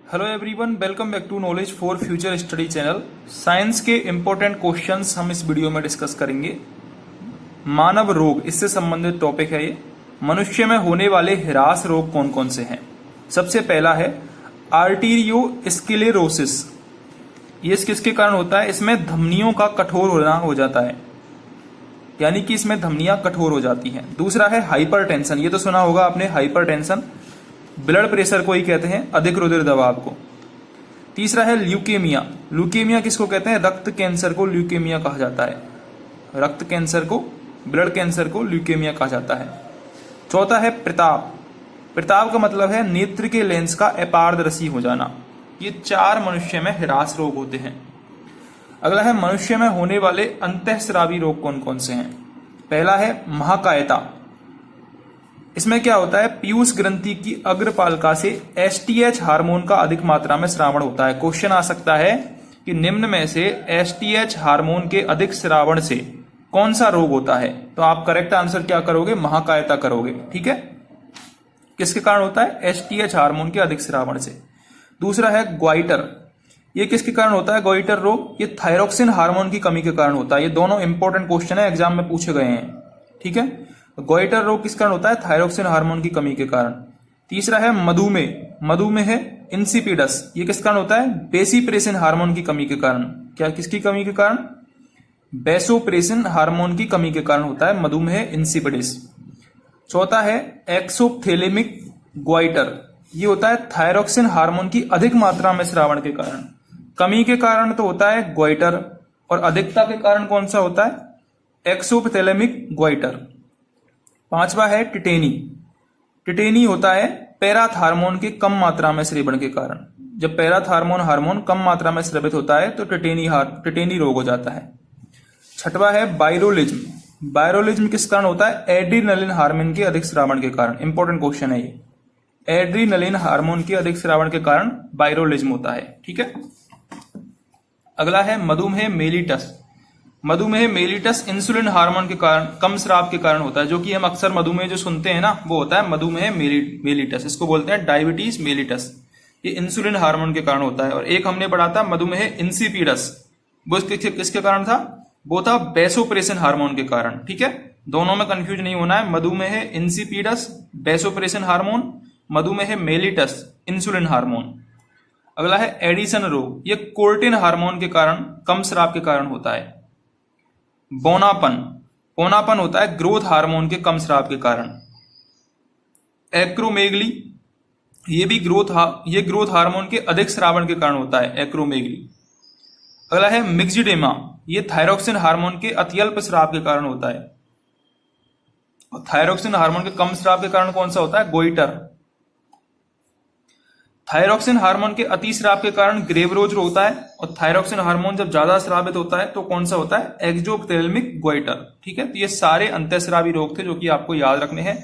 Hello everyone, welcome back to knowledge for future study channel. Science के important questions हम इस video में discuss करेंगे। मानव रोग, इससे संबंधित टॉपिक है ये। मनुष्य में होने वाले ह्रास रोग कौन कौन से हैं? सबसे पहला है आर्टीरियोस्क्लेरोसिस। ये किसके कारण होता है? इसमें धमनियों का कठोर होना हो जाता है, यानी कि इसमें धमनियां कठोर हो जाती हैं। दूसरा है हाइपरटेंशन। ये तो सुना होगा आपने, हाइपरटेंशन ब्लड प्रेशर को ही कहते हैं, अधिक रुधिर दबाव को। तीसरा है ल्यूकेमिया। ल्यूकेमिया किसको कहते हैं? रक्त कैंसर को ल्यूकेमिया कहा जाता है। रक्त कैंसर को, ब्लड कैंसर को ल्यूकेमिया कहा जाता है। चौथा है प्रताप। प्रताप का मतलब है नेत्र के लेंस का अपारदर्शी हो जाना। ये चार मनुष्य में ह्रास रोग होते हैं। अगला है मनुष्य में होने वाले अंतःस्रावी रोग कौन कौन से हैं? पहला है महाकायता। इसमें क्या होता है? पीयूष ग्रंथि की अग्रपालिका से एसटीएच हार्मोन का अधिक मात्रा में स्रावण होता है। क्वेश्चन आ सकता है कि निम्न में से एसटीएच हार्मोन के अधिक स्रावण से कौन सा रोग होता है? तो आप करेक्ट आंसर क्या करोगे? महाकायता करोगे। ठीक है, किसके कारण होता है? एसटीएच हार्मोन के अधिक स्रावण से। दूसरा है ग्वाइटर। ये किसके कारण होता है ग्वाइटर रोग? ये थायरोक्सिन हार्मोन की कमी के कारण होता है। ये दोनों इंपॉर्टेंट क्वेश्चन है, एग्जाम में पूछे गए हैं। ठीक है, ग्वाइटर रोग किस कारण होता है? थायरोक्सिन हार्मोन की कमी के कारण। तीसरा है मधुमेह। मधुमेह है इंसिपिडस। ये किस कारण होता है? बेसिप्रेसिन हार्मोन की कमी के कारण। क्या, किसकी कमी के कारण? बेसोप्रेसिन हार्मोन की कमी के कारण होता है मधुमेह इंसिपिडस। चौथा है एक्सोप्थेलेमिक ग्वाइटर। ये होता है थायरोक्सिन हार्मोन की अधिक मात्रा में स्रावण के कारण। कमी के कारण तो होता है ग्वाइटर, और अधिकता के कारण कौन सा होता है? एक्सोप्थेलेमिक ग्वाइटर। पांचवा है टिटेनी। टिटेनी होता है पैराथ हार्मोन के कम मात्रा में स्रावण के कारण। जब पैराथ हार्मोन कम मात्रा में स्रावित होता है तो टिटेनी रोग हो जाता है। छठवा है बायरोलिज्म। बायरोलिज्म किस कारण होता है? एड्रीनलिन हार्मोन के अधिक स्रावण के कारण। इंपॉर्टेंट क्वेश्चन है ये। एड्रीनलिन हार्मोन के अधिक स्रावण के कारण बायरोलिज्म होता है। ठीक है, अगला है मधुमेह मेलिटस। मधुमेह मेलिटस इंसुलिन हार्मोन के कारण, कम स्राव के कारण होता है। जो कि हम अक्सर मधुमेह जो सुनते हैं ना, वो होता है मधुमेह मेलिटस। इसको बोलते हैं डायबिटीज मेलिटस। ये इंसुलिन हार्मोन के कारण होता है। और एक हमने पढ़ा था मधुमेह इंसिपिडस, वो किसके कारण था? वो था बेसोप्रेसिन हार्मोन के कारण। ठीक है, दोनों में कंफ्यूज नहीं होना है। मधुमेह इंसिपिडस बेसोप्रेसिन हार्मोन, मधुमेह मेलिटस इंसुलिन हार्मोन। अगला है एडिसन रोग। ये कोर्टिन हार्मोन के कारण, कम स्राव के कारण होता है। बोनापन। बोनापन होता है ग्रोथ हार्मोन के कम स्राव के कारण। एक्रोमेगली, ये भी ग्रोथ हार्मोन के अधिक स्रावण के कारण होता है, एक्रोमेगली। अगला है मिक्सिडेमा। ये थायरोक्सिन हार्मोन के अत्यल्प स्राव के कारण होता है। और थायरोक्सिन हार्मोन के कम स्राव के कारण कौन सा होता है? गोइटर। थायरोक्सिन हार्मोन के अति स्राव के कारण ग्रेवरोज रोग होता है। और थायरोक्सिन हार्मोन जब ज्यादा स्रावित होता है तो कौन सा होता है? एक्सोप्थेल्मिक ग्वाइटर। ठीक है, तो ये सारे अंतःस्रावी रोग थे जो कि आपको याद रखने हैं,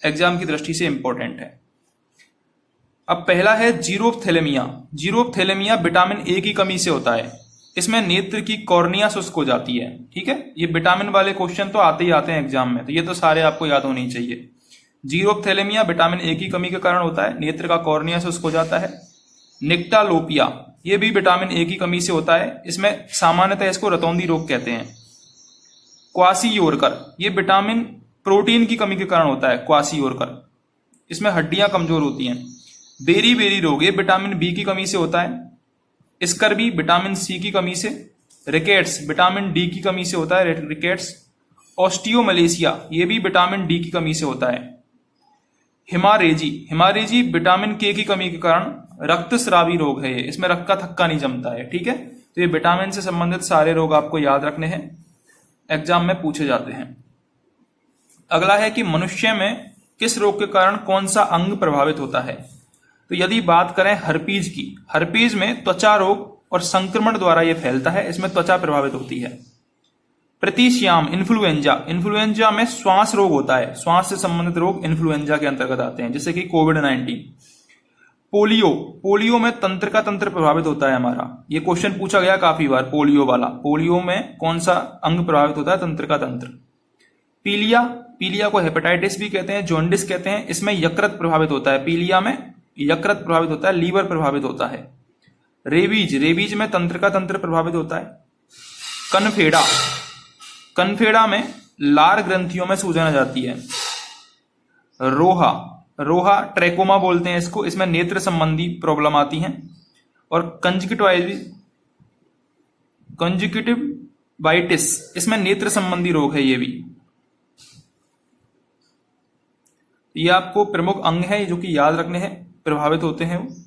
एग्जाम की दृष्टि से इंपॉर्टेंट है। अब पहला है जीरोप्थेलेमिया। जीरोप्थेलेमिया विटामिन ए की कमी से होता है। इसमें नेत्र की कॉर्निया शुष्क हो जाती है। ठीक है, ये विटामिन वाले क्वेश्चन तो आते ही आते हैं एग्जाम में, तो ये तो सारे आपको याद होने चाहिए। जीरोप्थेलेमिया विटामिन ए की कमी के कारण होता है, नेत्र का कॉर्निया शुष्क हो जाता है। निक्टालोपिया, ये भी विटामिन ए की कमी से होता है। इसमें सामान्यतः इसको रतौंधी रोग कहते हैं। क्वासियोरकर, ये विटामिन प्रोटीन की कमी के कारण होता है, क्वासियोरकर। इसमें हड्डियां कमजोर होती हैं। बेरी बेरी रोग, ये विटामिन बी की कमी से होता है। स्कर्वी विटामिन सी की कमी से। रिकेट्स विटामिन डी की कमी से होता है, रिकेट्स। ऑस्टियोमलेशिया, ये भी विटामिन डी की कमी से होता है। हिमारेजी विटामिन के की कमी के कारण रक्तस्रावी रोग है ये। इसमें रक्त का थक्का नहीं जमता है। ठीक है, तो ये विटामिन से संबंधित सारे रोग आपको याद रखने हैं, एग्जाम में पूछे जाते हैं। अगला है कि मनुष्य में किस रोग के कारण कौन सा अंग प्रभावित होता है? तो यदि बात करें हर्पीज की, हर्पीज में त्वचा रोग और संक्रमण द्वारा यह फैलता है। इसमें त्वचा प्रभावित होती है। प्रतिश्याम इन्फ्लुएंजा, इन्फ्लुएंजा में श्वास रोग होता है। श्वास से संबंधित रोग इन्फ्लुएंजा के अंतर्गत आते हैं, जैसे कि कोविड-19। पोलियो, पोलियो में तंत्र का तंत्र प्रभावित होता है हमारा। ये क्वेश्चन पूछा गया काफी बार, पोलियो वाला। पोलियो में कौन सा अंग प्रभावित होता है? तंत्र का तंत्र। पीलिया, पीलिया को हेपेटाइटिस भी कहते हैं, जॉन्डिस कहते हैं। इसमें यकृत प्रभावित होता है। पीलिया में यकृत प्रभावित होता है, लीवर प्रभावित होता है। रेबीज, रेबीज में तंत्रिका तंत्र प्रभावित होता है। कनफेड़ा, कनफेड़ा में लार ग्रंथियों में सूजन आ जाती है। रोहा, रोहा ट्रेकोमा बोलते हैं इसको, इसमें नेत्र संबंधी प्रॉब्लम आती है। और कंजक्टिवाइटिस, इसमें नेत्र संबंधी रोग है ये भी। ये आपको प्रमुख अंग है जो कि याद रखने हैं, प्रभावित होते हैं वो।